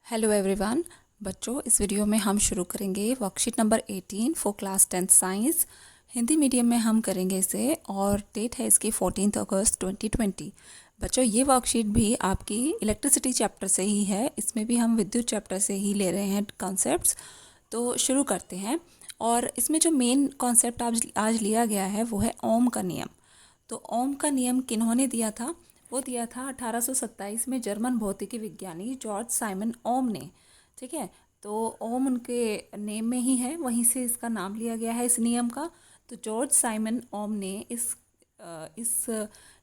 Hello everyone. बच्चों, इस video में हम शुरू करेंगे worksheet number 18 for class 10 science. Hindi medium में हम करेंगे इसे और डेट है इसकी 14 अगस्त 2020। बच्चों, ये वर्कशीट भी आपकी इलेक्ट्रिसिटी चैप्टर से ही है। इसमें भी हम विद्युत चैप्टर से ही ले रहे हैं कॉन्सेप्ट्स। तो शुरू करते हैं। और इसमें जो मेन कॉन्सेप्ट आज लिया गया है वो है ओम का नियम। तो ओम का नियम किन्होंने दिया था? वो दिया था 1827 में जर्मन भौतिकी विज्ञानी जॉर्ज साइमन ओम ने। ठीक है, तो ओम उनके नेम में ही है, वहीं से इसका नाम लिया गया है इस नियम का। तो जॉर्ज साइमन ओम ने इस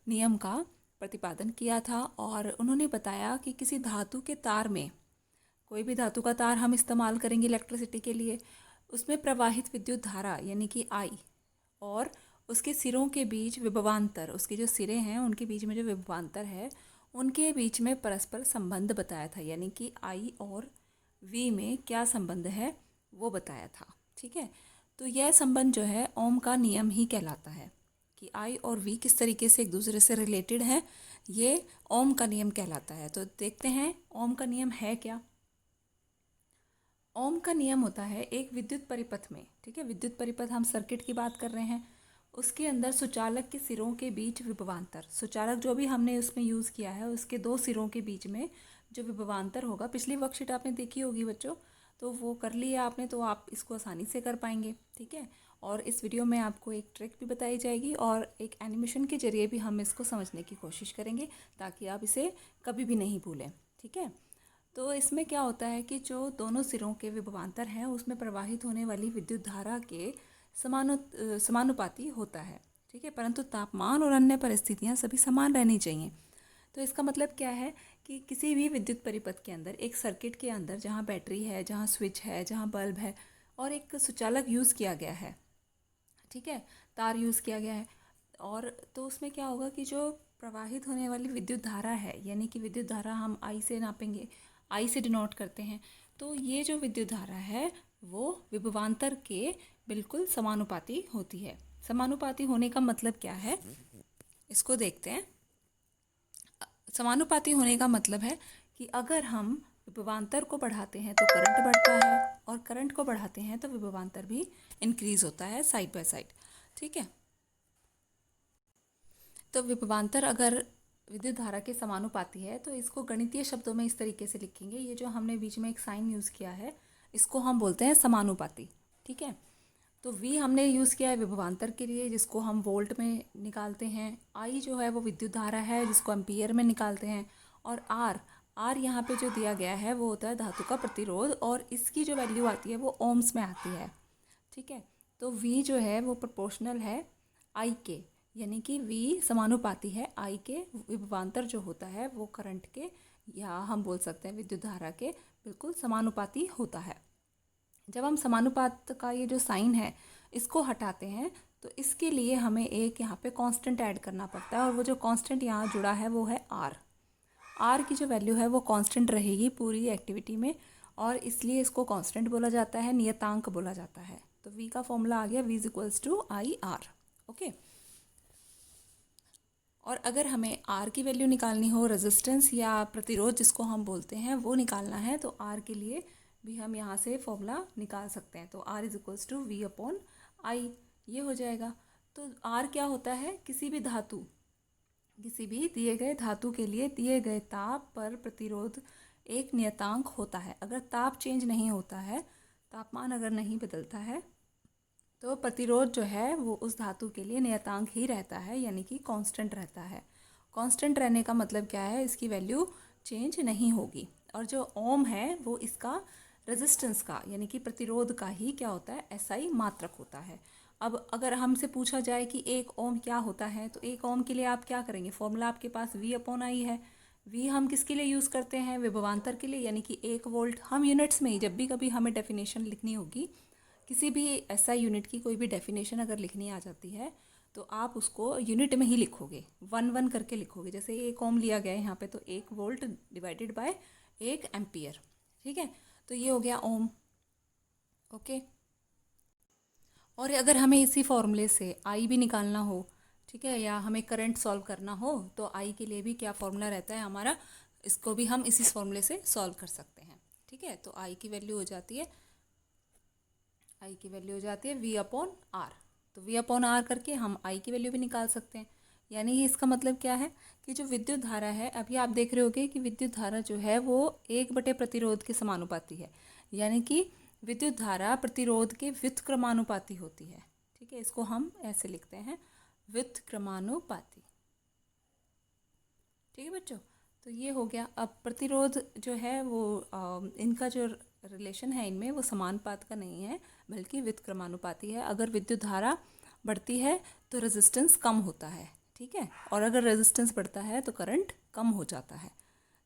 नियम का प्रतिपादन किया था और उन्होंने बताया कि किसी धातु के तार में, कोई भी धातु का तार हम इस्तेमाल करेंगे इलेक्ट्रिसिटी के लिए, उसमें प्रवाहित विद्युत धारा यानी कि आई और उसके सिरों के बीच विभवांतर, उसके जो सिरे हैं उनके बीच में जो विभवांतर है उनके बीच में परस्पर संबंध बताया था। यानी कि आई और वी में क्या संबंध है वो बताया था। ठीक है, तो यह संबंध जो है ओम का नियम ही कहलाता है कि आई और वी किस तरीके से एक दूसरे से रिलेटेड है, ये ओम का नियम कहलाता है। तो देखते हैं ओम का नियम है क्या। ओम का नियम होता है एक विद्युत परिपथ में, ठीक है, विद्युत परिपथ हम सर्किट की बात कर रहे हैं, उसके अंदर सुचालक के सिरों के बीच विभवांतर, सुचालक जो भी हमने उसमें यूज़ किया है उसके दो सिरों के बीच में जो विभवांतर होगा, पिछली वर्कशीट आपने देखी होगी बच्चों, तो वो कर लिया आपने, तो आप इसको आसानी से कर पाएंगे। ठीक है, और इस वीडियो में आपको एक ट्रिक भी बताई जाएगी और एक एनिमेशन के जरिए भी हम इसको समझने की कोशिश करेंगे ताकि आप इसे कभी भी नहीं भूलें। ठीक है, तो इसमें क्या होता है कि जो दोनों सिरों के विभवांतर हैं उसमें प्रवाहित होने वाली विद्युत धारा के समानुपाती होता है। ठीक है, परंतु तापमान और अन्य परिस्थितियां सभी समान रहनी चाहिए। तो इसका मतलब क्या है कि किसी भी विद्युत परिपथ के अंदर, एक सर्किट के अंदर जहाँ बैटरी है, जहाँ स्विच है, जहाँ बल्ब है और एक सुचालक यूज़ किया गया है, ठीक है, तार यूज़ किया गया है, और तो उसमें क्या होगा कि जो प्रवाहित होने वाली विद्युत धारा है, यानी कि विद्युत धारा हम आई से नापेंगे, आई से डिनोट करते हैं, तो ये जो विद्युत धारा है वो विभवांतर के बिल्कुल समानुपाती होती है। समानुपाती होने का मतलब क्या है, इसको देखते हैं। समानुपाती होने का मतलब है कि अगर हम विभवांतर को बढ़ाते हैं तो करंट बढ़ता है और करंट को बढ़ाते हैं तो विभवांतर भी इंक्रीज होता है साइड बाय साइड। ठीक है, तो विभवांतर अगर विद्युत धारा के समानुपाती है तो इसको गणितीय शब्दों में इस तरीके से लिखेंगे। ये जो हमने बीच में एक साइन यूज़ किया है इसको हम बोलते हैं समानुपाती। ठीक है, तो V हमने यूज़ किया है विभवांतर के लिए जिसको हम वोल्ट में निकालते हैं, I जो है वो विद्युत धारा है जिसको एम्पीयर में निकालते हैं, और R यहाँ पे जो दिया गया है वो होता है धातु का प्रतिरोध और इसकी जो वैल्यू आती है वो ओम्स में आती है। ठीक है, तो V जो है वो प्रोपोर्शनल है I के, यानी कि V समानुपाती है I के, विभवांतर जो होता है वो करंट के, या हम बोल सकते हैं विद्युत धारा के बिल्कुल समानुपाती होता है। जब हम समानुपात का ये जो साइन है इसको हटाते हैं तो इसके लिए हमें एक यहाँ पे कांस्टेंट ऐड करना पड़ता है, और वो जो कांस्टेंट यहाँ जुड़ा है वो है आर की जो वैल्यू है वो कांस्टेंट रहेगी पूरी एक्टिविटी में, और इसलिए इसको कांस्टेंट बोला जाता है, नियतांक बोला जाता है। तो V का फॉर्मूला आ गया V is equals to I R. Okay, और अगर हमें R की वैल्यू निकालनी हो, रेजिस्टेंस या प्रतिरोध जिसको हम बोलते हैं वो निकालना है, तो R के लिए भी हम यहाँ से फॉर्मूला निकाल सकते हैं। तो R is equals to V upon I, ये हो जाएगा। तो R क्या होता है, किसी भी धातु, किसी भी दिए गए धातु के लिए दिए गए ताप पर प्रतिरोध एक नियतांक होता है। अगर ताप चेंज नहीं होता है, तापमान अगर नहीं बदलता है, तो प्रतिरोध जो है वो उस धातु के लिए नियतांक ही रहता है, यानी कि कांस्टेंट रहता है। कांस्टेंट रहने का मतलब क्या है, इसकी वैल्यू चेंज नहीं होगी। और जो ओम है वो इसका रेजिस्टेंस का, यानी कि प्रतिरोध का ही क्या होता है, एसआई मात्रक होता है। अब अगर हमसे पूछा जाए कि एक ओम क्या होता है, तो एक ओम के लिए आप क्या करेंगे, फॉर्मूला आपके पास V अपॉन आई है। V हम किसके लिए यूज़ करते हैं, विभवांतर के लिए, यानी कि 1 वोल्ट। हम यूनिट्स में ही जब भी कभी हमें डेफिनेशन लिखनी होगी, किसी भी ऐसा यूनिट की कोई भी डेफिनेशन अगर लिखनी आ जाती है तो आप उसको यूनिट में ही लिखोगे, 1 1 करके लिखोगे। जैसे 1 ओम लिया गया है यहाँ पे, तो 1 वोल्ट डिवाइडेड बाय 1 एम्पियर। ठीक है, तो ये हो गया ओम। ओके, और अगर हमें इसी फॉर्मूले से आई भी निकालना हो, ठीक है, या हमें करंट सॉल्व करना हो, तो आई के लिए भी क्या फॉर्मूला रहता है हमारा, इसको भी हम इसी फॉर्मूले से सॉल्व कर सकते हैं। ठीक है, तो आई की वैल्यू हो जाती है वी अपॉन आर। तो वी अपॉन आर करके हम आई की वैल्यू भी निकाल सकते हैं। यानी ये इसका मतलब क्या है कि जो विद्युत धारा है, अभी आप देख रहे होगे कि विद्युत धारा जो है वो 1 बटे प्रतिरोध के समानुपाती है। यानी कि विद्युत धारा प्रतिरोध के व्युत्क्रमानुपाती होती है। ठीक है, इसको हम ऐसे लिखते हैं, व्युत्क्रमानुपाती। ठीक है बच्चों, तो ये हो गया। अब प्रतिरोध जो है वो इनका जो रिलेशन है इनमें वो समानुपात का नहीं है बल्कि व्युत्क्रमानुपाती है। अगर विद्युत धारा बढ़ती है तो रेजिस्टेंस कम होता है। ठीक है, और अगर रेजिस्टेंस बढ़ता है तो करंट कम हो जाता है।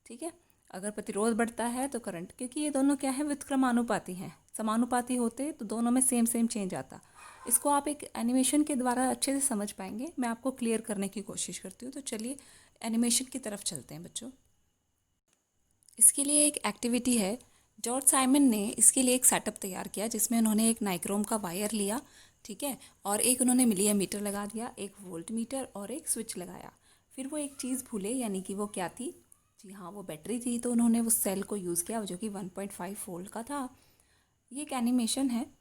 ठीक है, अगर प्रतिरोध बढ़ता है तो करंट, क्योंकि ये दोनों क्या है, व्युत्क्रमानुपाती हैं। समानुपाती होते तो दोनों में सेम सेम चेंज आता। इसको आप एक एनिमेशन के द्वारा अच्छे से समझ पाएंगे। मैं आपको क्लियर करने की कोशिश करती हूँ। तो चलिए एनिमेशन की तरफ चलते हैं बच्चों। इसके लिए एक एक्टिविटी है। जॉर्ज साइमन ने इसके लिए एक सेटअप तैयार किया जिसमें उन्होंने एक नाइक्रोम का वायर लिया, ठीक है, और एक उन्होंने मिलीमीटर लगा दिया, एक वोल्ट मीटर और एक स्विच लगाया। फिर वो एक चीज़ भूले, यानी कि वो क्या थी? जी हाँ, वो बैटरी थी। तो उन्होंने उस सेल को यूज़ किया जो कि 1.5 वोल्ट का था। ये एक एनिमेशन है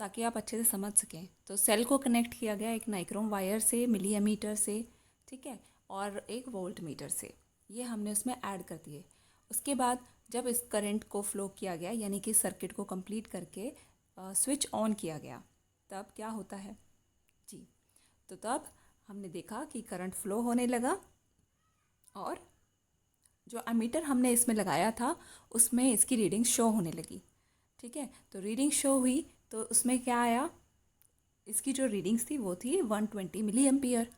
ताकि आप अच्छे से समझ सकें। तो सेल को कनेक्ट किया गया एक नाइक्रोम वायर से, मिलीमीटर से, ठीक है, और एक वोल्ट मीटर से। ये हमने उसमें ऐड कर दिए। उसके बाद जब इस करंट को फ्लो किया गया, यानी कि सर्किट को कंप्लीट करके स्विच ऑन किया गया, तब क्या होता है जी? तो तब हमने देखा कि करंट फ्लो होने लगा और जो एमीटर हमने इसमें लगाया था उसमें इसकी रीडिंग शो होने लगी। ठीक है, तो रीडिंग शो हुई तो उसमें क्या आया? इसकी जो रीडिंग्स थी वो थी 120 मिली एम्पियर।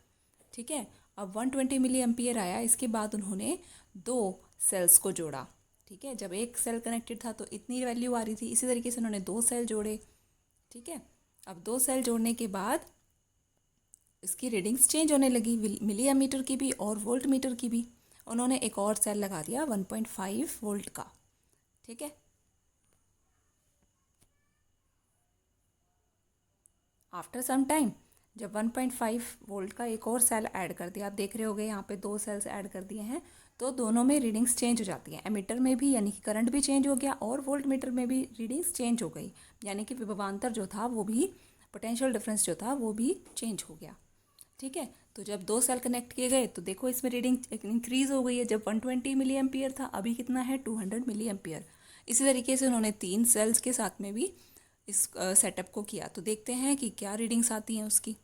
ठीक है, अब 120 मिली एम्पियर आया। इसके बाद उन्होंने 2 सेल्स को जोड़ा। ठीक है, जब एक सेल कनेक्टेड था तो इतनी वैल्यू आ रही थी, इसी तरीके से उन्होंने 2 सेल जोड़े। ठीक है, अब 2 सेल जोड़ने के बाद इसकी रीडिंग्स चेंज होने लगी, मिली एमीटर की भी और वोल्ट मीटर की भी। उन्होंने एक और सेल लगा दिया 1.5 वोल्ट का। ठीक है, आफ्टर सम टाइम जब 1.5 वोल्ट का एक और सेल ऐड कर दिया, आप देख रहे होगे यहाँ पे 2 सेल्स ऐड कर दिए हैं, तो दोनों में रीडिंग्स चेंज हो जाती हैं। एमीटर में भी यानी कि करंट भी चेंज हो गया और वोल्ट मीटर में भी रीडिंग्स चेंज हो गई, यानी कि विभवांतर जो था वो भी, पोटेंशियल डिफरेंस जो था वो भी चेंज हो गया। ठीक है, तो जब 2 सेल कनेक्ट किए गए तो देखो इसमें रीडिंग इंक्रीज हो गई है। जब 120 मिली एम्पियर था, अभी कितना है? 200 मिली एम्पियर। इसी तरीके से उन्होंने 3 सेल्स के साथ में भी इस सेटअप को किया। तो देखते हैं कि क्या रीडिंग्स आती हैं उसकी।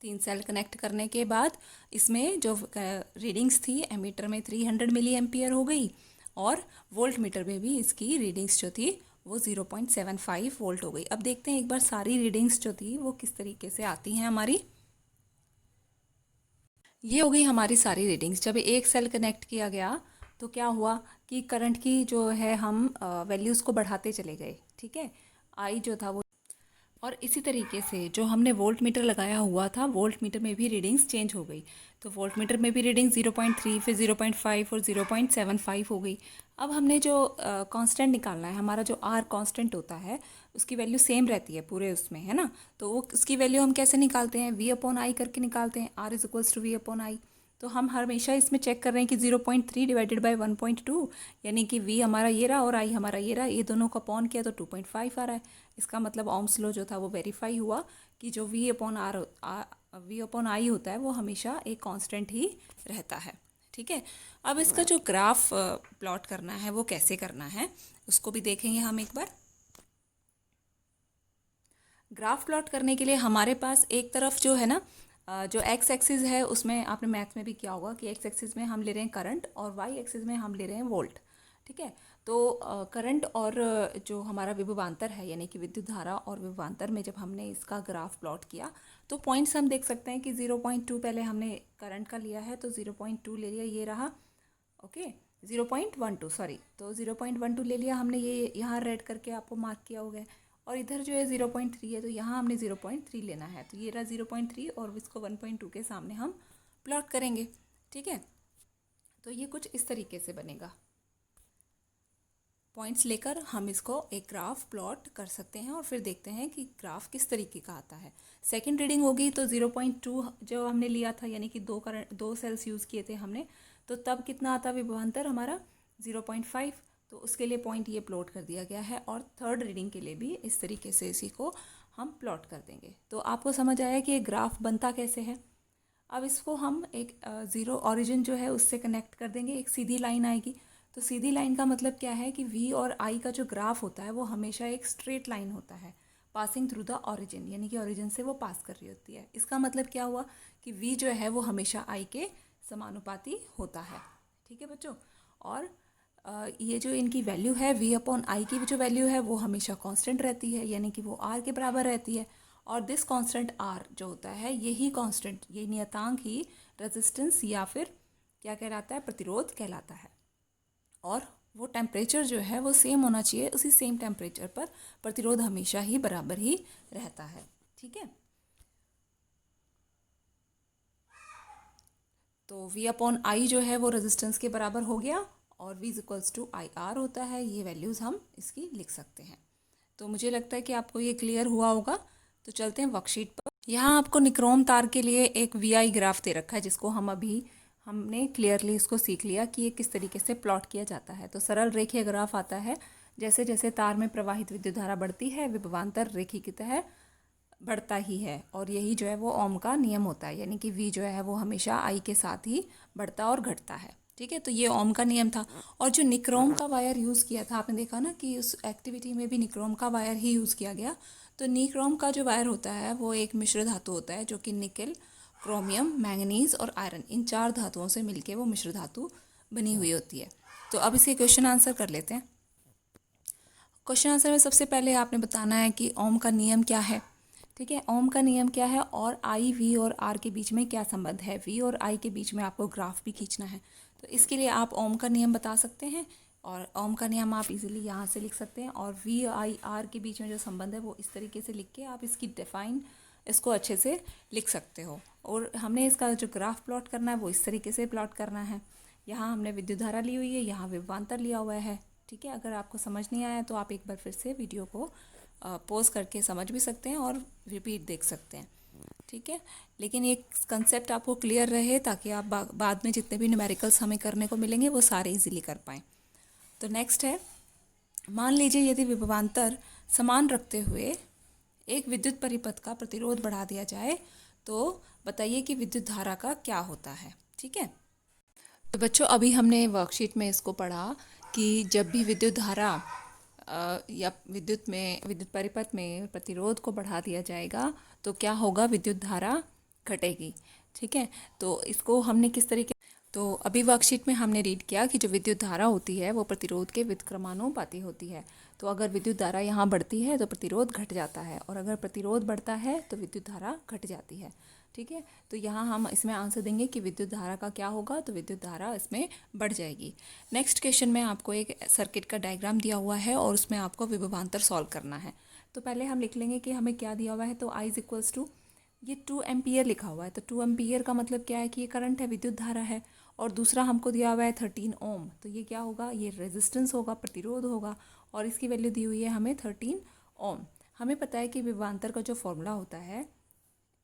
तीन सेल कनेक्ट करने के बाद इसमें जो रीडिंग्स थी, एमीटर में 300 मिली एम्पियर हो गई और वोल्ट मीटर में भी इसकी रीडिंग्स जो थी वो 0.75 वोल्ट हो गई। अब देखते हैं एक बार सारी रीडिंग्स जो थी वो किस तरीके से आती हैं हमारी। ये हो गई हमारी सारी रीडिंग्स। जब एक सेल कनेक्ट किया गया तो क्या हुआ कि करंट की जो है हम वैल्यूज़ को बढ़ाते चले गए। ठीक है, आई जो था वो, और इसी तरीके से जो हमने वोल्ट मीटर लगाया हुआ था, वोल्ट मीटर में भी रीडिंग्स चेंज हो गई। तो वोल्ट मीटर में भी रीडिंग 0.3, फिर 0.5 और 0.75 हो गई। अब हमने जो कांस्टेंट निकालना है, हमारा जो आर कांस्टेंट होता है उसकी वैल्यू सेम रहती है पूरे उसमें, है ना। तो वो उसकी वैल्यू हम कैसे निकालते हैं? वी अपॉन आई करके निकालते हैं। R is equals to V upon I. तो हम हमेशा इसमें चेक कर रहे हैं कि 0.3 डिवाइडेड बाई 1.2, यानी कि वी हमारा ये रहा और आई हमारा ये रहा, ये दोनों का अपॉन किया तो 2.5 आ रहा है। इसका मतलब ओम्स लॉ जो था वो वेरीफाई हुआ कि जो वी अपॉन आई होता है वो हमेशा एक कांस्टेंट ही रहता है। ठीक है, अब इसका जो ग्राफ प्लॉट करना है वो कैसे करना है उसको भी देखेंगे हम एक बार। ग्राफ प्लॉट करने के लिए हमारे पास एक तरफ जो है ना, जो एक्स एक्सिस है उसमें आपने मैथ में भी किया होगा कि एक्स एक्सिस में हम ले रहे हैं करंट और वाई एक्सिस में हम ले रहे हैं वोल्ट। ठीक है, तो करंट और जो हमारा विभवांतर है, यानी कि विद्युत धारा और विभवांतर में जब हमने इसका ग्राफ प्लॉट किया तो पॉइंट्स हम देख सकते हैं कि 0.2 पहले हमने करंट का लिया है, तो 0.2 ले लिया, ये रहा। ओके, 0.12 सॉरी, तो 0.12 ले लिया हमने, ये यहाँ रेड करके आपको मार्क किया हो गया। और इधर जो है 0.3 है, तो यहाँ हमने 0.3 लेना है। तो ये रहा 0.3 और इसको 1.2 के सामने हम प्लॉट करेंगे। ठीक है, तो ये कुछ इस तरीके से बनेगा। पॉइंट्स लेकर हम इसको एक ग्राफ प्लॉट कर सकते हैं और फिर देखते हैं कि ग्राफ किस तरीके का आता है। सेकंड रीडिंग होगी तो 0.2 जो हमने लिया था, यानी कि दो सेल्स यूज़ किए थे हमने, तो तब कितना आता विभवांतर हमारा 0.5। तो उसके लिए पॉइंट ये प्लॉट कर दिया गया है। और थर्ड रीडिंग के लिए भी इस तरीके से इसी को हम प्लॉट कर देंगे। तो आपको समझ आया कि ये ग्राफ बनता कैसे है। अब इसको हम एक ज़ीरो ऑरिजिन जो है उससे कनेक्ट कर देंगे, एक सीधी लाइन आएगी। तो सीधी लाइन का मतलब क्या है कि v और i का जो ग्राफ होता है वो हमेशा एक स्ट्रेट लाइन होता है, पासिंग थ्रू द ऑरिजिन, यानी कि ऑरिजिन से वो पास कर रही होती है। इसका मतलब क्या हुआ कि v जो है वो हमेशा i के समानुपाती होता है। ठीक है बच्चों। और ये जो इनकी वैल्यू है v अपॉन आई की जो वैल्यू है वो हमेशा कांस्टेंट रहती है, यानी कि वो r के बराबर रहती है। और दिस कांस्टेंट r जो होता है, यही कांस्टेंट, ये नियतांक ही रेजिस्टेंस या फिर क्या कहलाता है, प्रतिरोध कहलाता है। और वो टेम्परेचर जो है वो सेम होना चाहिए, उसी सेम टेम्परेचर पर प्रतिरोध हमेशा ही बराबर ही रहता है। ठीक है। तो v अपॉन आई जो है वो रेजिस्टेंस के बराबर हो गया और v equals to I R होता है। ये वैल्यूज़ हम इसकी लिख सकते हैं। तो मुझे लगता है कि आपको ये क्लियर हुआ होगा। तो चलते हैं वर्कशीट पर। यहाँ आपको निक्रोम तार के लिए एक वी आई ग्राफ दे रखा है, जिसको हमने क्लियरली इसको सीख लिया कि ये किस तरीके से प्लॉट किया जाता है। तो सरल रेखीय ग्राफ आता है। जैसे जैसे तार में प्रवाहित विद्युत धारा बढ़ती है, विभवांतर रेखीयतः बढ़ता ही है। और यही जो है वो ओम का नियम होता है, यानी कि वी जो है वो हमेशा आई के साथ ही बढ़ता और घटता है। ठीक है। तो ये ओम का नियम था। और जो निक्रोम का वायर यूज़ किया था, आपने देखा ना कि उस एक्टिविटी में भी निक्रोम का वायर ही यूज़ किया गया। तो निक्रोम का जो वायर होता है वो एक मिश्र धातु होता है, जो कि निकेल, क्रोमियम, मैंगनीज और आयरन, इन 4 धातुओं से मिलकर वो मिश्र धातु बनी हुई होती है। तो अब इसके क्वेश्चन आंसर कर लेते हैं। क्वेश्चन आंसर में सबसे पहले आपने बताना है कि ओम का नियम क्या है। ठीक है। ओम का नियम क्या है और आई, वी और आर के बीच में क्या संबंध है। वी और आई के बीच में आपको ग्राफ भी खींचना है, तो इसके लिए आप ओम का नियम बता सकते हैं। और ओम का नियम आप इजीली यहाँ से लिख सकते हैं। और वी आई आर के बीच में जो संबंध है वो इस तरीके से लिख के आप इसको अच्छे से लिख सकते हो। और हमने इसका जो ग्राफ प्लॉट करना है वो इस तरीके से प्लॉट करना है। यहाँ हमने विद्युत धारा ली हुई है, यहाँ विभवांतर लिया हुआ है। ठीक है। अगर आपको समझ नहीं आया तो आप एक बार फिर से वीडियो को पॉज करके समझ भी सकते हैं और रिपीट देख सकते हैं। ठीक है। लेकिन एक कंसेप्ट आपको क्लियर रहे, ताकि आप बाद में जितने भी न्यूमेरिकल्स हमें करने को मिलेंगे वो सारे इजीली कर पाएँ। तो नेक्स्ट है, मान लीजिए यदि विभवांतर समान रखते हुए एक विद्युत परिपथ का प्रतिरोध बढ़ा दिया जाए, तो बताइए कि विद्युत धारा का क्या होता है। ठीक है। तो बच्चों, अभी हमने वर्कशीट में इसको पढ़ा कि जब भी विद्युत धारा या विद्युत परिपथ में प्रतिरोध को बढ़ा दिया जाएगा तो क्या होगा, विद्युत धारा घटेगी। ठीक है। तो इसको हमने किस तरीके, तो अभी वर्कशीट में हमने रीड किया कि जो विद्युत धारा होती है वो प्रतिरोध के व्युत्क्रमानुपाती होती है। तो अगर विद्युत धारा यहाँ बढ़ती है तो प्रतिरोध घट जाता है, और अगर प्रतिरोध बढ़ता है तो विद्युत धारा घट जाती है। ठीक है। तो यहाँ हम इसमें आंसर देंगे कि विद्युत धारा का क्या होगा, तो विद्युत धारा इसमें बढ़ जाएगी। नेक्स्ट क्वेश्चन में आपको एक सर्किट का डायग्राम दिया हुआ है और उसमें आपको विभवांतर सॉल्व करना है। तो पहले हम लिख लेंगे कि हमें क्या दिया हुआ है। तो आई इज इक्वल्स टू, ये 2 एम्पियर लिखा हुआ है। तो 2 एम्पियर का मतलब क्या है कि ये करंट है, विद्युत धारा है। और दूसरा हमको दिया हुआ है 13 ओम। तो ये क्या होगा, ये रेजिस्टेंस होगा, प्रतिरोध होगा। और इसकी वैल्यू दी हुई है हमें 13 ओम। हमें पता है कि विभवांतर का जो फॉर्मूला होता है,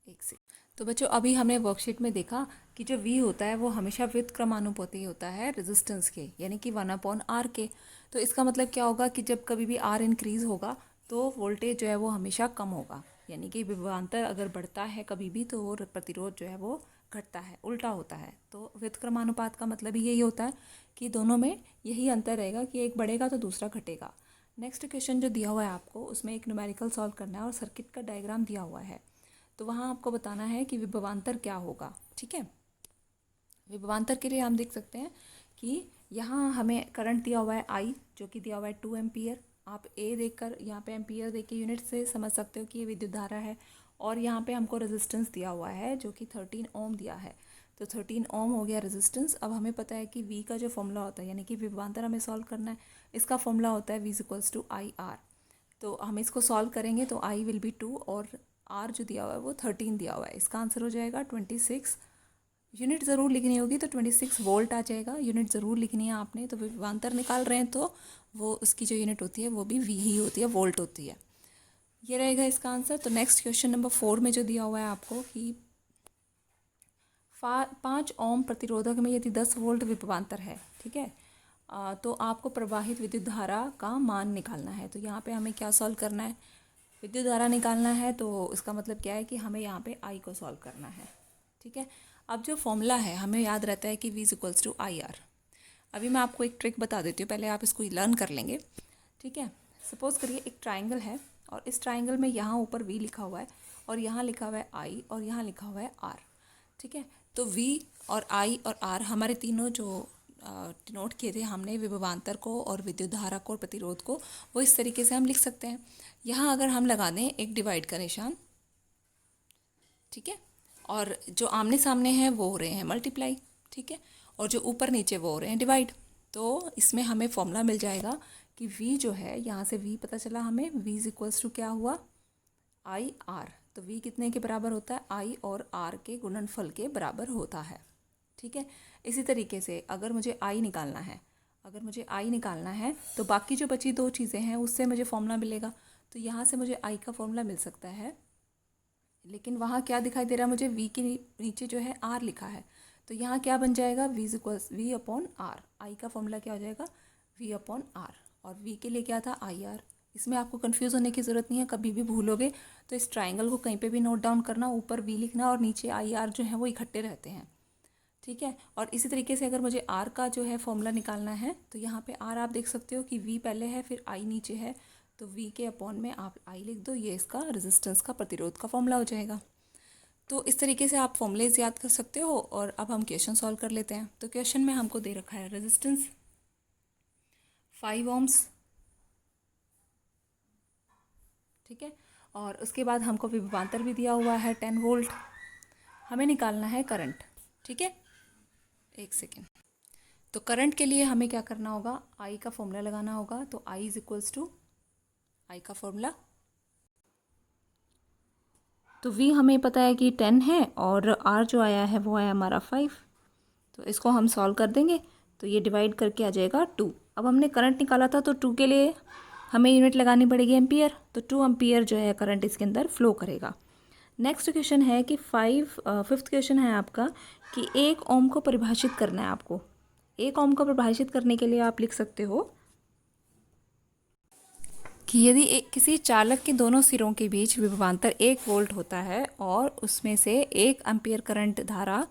एक से, तो बच्चों अभी हमने वर्कशीट में देखा कि जो V होता है वो हमेशा व्युत्क्रमानुपाती होता है रेजिस्टेंस के, यानी कि 1/R के। तो इसका मतलब क्या होगा कि जब कभी भी R इंक्रीज़ होगा तो वोल्टेज जो है वो हमेशा कम होगा, यानी कि विभवांतर अगर बढ़ता है कभी भी तो वो प्रतिरोध जो है वो घटता है, उल्टा होता है। तो व्युत्क्रमानुपात का मतलब ही यही होता है कि दोनों में यही अंतर रहेगा कि एक बढ़ेगा तो दूसरा घटेगा। नेक्स्ट क्वेश्चन जो दिया हुआ है आपको, उसमें एक न्यूमेरिकल सॉल्व करना है और सर्किट का डायग्राम दिया हुआ है। तो वहाँ आपको बताना है कि विभवांतर क्या होगा। ठीक है। विभवांतर के लिए हम देख सकते हैं कि यहाँ हमें करंट दिया हुआ है आई, जो कि दिया हुआ है 2 एम्पियर। आप ए देखकर यहाँ पे एम्पियर देख के यूनिट से समझ सकते हो कि ये विद्युत धारा है। और यहाँ पे हमको रेजिस्टेंस दिया हुआ है जो कि 13 ओम दिया है। तो 13 ओम हो गया रेजिस्टेंस। अब हमें पता है कि वी का जो फॉर्मूला होता है, यानी कि विभवांतर हमें सॉल्व करना है, इसका फॉर्मूला होता है V equals to I R. तो हम इसको सॉल्व करेंगे तो आई विल बी 2 और आर जो दिया हुआ है वो 13 दिया हुआ है। इसका आंसर हो जाएगा 26 यूनिट ज़रूर लिखनी होगी, तो 26 वोल्ट आ जाएगा। यूनिट ज़रूर लिखनी है आपने, तो विभवांतर निकाल रहे हैं तो वो उसकी जो यूनिट होती है वो भी वी ही होती है, वोल्ट होती है। ये रहेगा इसका आंसर। तो नेक्स्ट क्वेश्चन नंबर 4 में जो दिया हुआ है आपको कि 5 ओम प्रतिरोधक में यदि 10 वोल्ट विभवांतर है, ठीक है, तो आपको प्रवाहित विद्युत धारा का मान निकालना है। तो यहाँ पे हमें क्या सॉल्व करना है, विद्युत धारा निकालना है। तो इसका मतलब क्या है कि हमें यहाँ पे आई को सॉल्व करना है, ठीक है। अब जो फॉर्मूला है हमें याद रहता है कि V equals to I R. अभी मैं आपको एक ट्रिक बता देती हूँ, पहले आप इसको लर्न कर लेंगे, ठीक है। सपोज़ करिए एक ट्राइंगल है और इस ट्राइंगल में यहाँ ऊपर V लिखा हुआ है और यहाँ लिखा हुआ है I और यहाँ लिखा हुआ है R, ठीक है। तो V और I और R हमारे तीनों जो डिनोट किए थे हमने विभवांतर को और विद्युत धारा को और प्रतिरोध को, वो इस तरीके से हम लिख सकते हैं। यहाँ अगर हम लगा दें एक डिवाइड का निशान, ठीक है, और जो आमने सामने हैं वो हो रहे हैं मल्टीप्लाई, ठीक है, और जो ऊपर नीचे वो हो रहे हैं डिवाइड। तो इसमें हमें फॉर्मूला मिल जाएगा कि V जो है, यहाँ से V पता चला हमें, V इज इक्वल्स टू क्या हुआ, आई आर। तो V कितने के बराबर होता है, I और R के गुणनफल के बराबर होता है, ठीक है। इसी तरीके से अगर मुझे I निकालना है, तो बाकी जो बची दो चीज़ें हैं उससे मुझे फॉर्मूला मिलेगा। तो यहाँ से मुझे I का फॉर्मूला मिल सकता है, लेकिन वहाँ क्या दिखाई दे रहा है मुझे, V के नीचे जो है R लिखा है। तो यहाँ क्या बन जाएगा, V अपॉन आर। आई का फॉर्मूला क्या हो जाएगा, V अपॉन आर, और V के लिए क्या था, आई आर। इसमें आपको कंफ्यूज होने की ज़रूरत नहीं है, कभी भी भूलोगे तो इस ट्राइंगल को कहीं पे भी नोट डाउन करना, ऊपर V लिखना और नीचे आई आर जो है वो इकट्ठे रहते हैं, ठीक है। और इसी तरीके से अगर मुझे R का जो है फॉर्मूला निकालना है, तो यहाँ पे R आप देख सकते हो कि V पहले है फिर I नीचे है, तो V के अपॉन में आप I लिख दो, ये इसका रेजिस्टेंस का, प्रतिरोध का फॉर्मूला हो जाएगा। तो इस तरीके से आप फॉर्मूलेज याद कर सकते हो। और अब हम क्वेश्चन सॉल्व कर लेते हैं। तो क्वेश्चन में हमको दे रखा है रेजिस्टेंस 5 ओम्स, ठीक है, और उसके बाद हमको विभवांतर भी दिया हुआ है 10 वोल्ट। हमें निकालना है करंट, ठीक है। एक सेकेंड। तो करंट के लिए हमें क्या करना होगा, आई का फॉर्मूला लगाना होगा। तो आई इज इक्वल्स टू, आई का फॉर्मूला, तो V हमें पता है कि 10 है और R जो आया है वो आया हमारा 5। तो इसको हम सॉल्व कर देंगे, तो ये डिवाइड करके आ जाएगा 2। अब हमने करंट निकाला था तो 2 के लिए हमें यूनिट लगानी पड़ेगी एम्पियर, तो 2 एम्पियर जो है करंट इसके अंदर फ्लो करेगा। नेक्स्ट क्वेश्चन है कि फिफ्थ क्वेश्चन है आपका कि 1 ओम को परिभाषित करना है आपको। 1 ओम को परिभाषित करने के लिए आप लिख सकते हो कि यदि किसी चालक के दोनों सिरों के बीच विभवांतर 1 वोल्ट होता है और उसमें से 1 एम्पियर करंट धारा,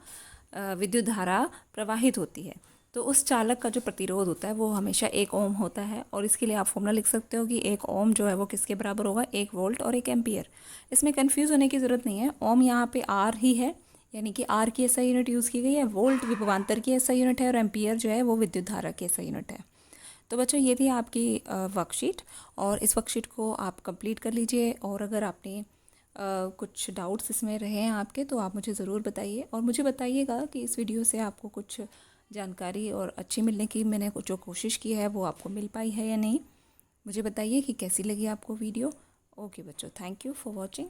विद्युत धारा प्रवाहित होती है, तो उस चालक का जो प्रतिरोध होता है वो हमेशा 1 ओम होता है। और इसके लिए आप फॉर्मूला लिख सकते हो कि 1 ओम जो है वो किसके बराबर होगा, 1 वोल्ट और 1 एम्पियर। इसमें कन्फ्यूज़ होने की ज़रूरत नहीं है, ओम यहाँ पे आर ही है, यानी कि आर की एसआई यूनिट यूज़ की गई है, वोल्ट विभवांतर की एसआई यूनिट है और एम्पियर जो है वो विद्युत धारा की एसआई यूनिट है। तो बच्चों ये थी आपकी वर्कशीट, और इस वर्कशीट को आप कंप्लीट कर लीजिए। और अगर आपने कुछ डाउट्स इसमें रहे हैं आपके, तो आप मुझे ज़रूर बताइए, और मुझे बताइएगा कि इस वीडियो से आपको कुछ जानकारी और अच्छी मिलने की मैंने जो कोशिश की है वो आपको मिल पाई है या नहीं। मुझे बताइए कि कैसी लगी आपको वीडियो। ओके बच्चों, थैंक यू फॉर वॉचिंग।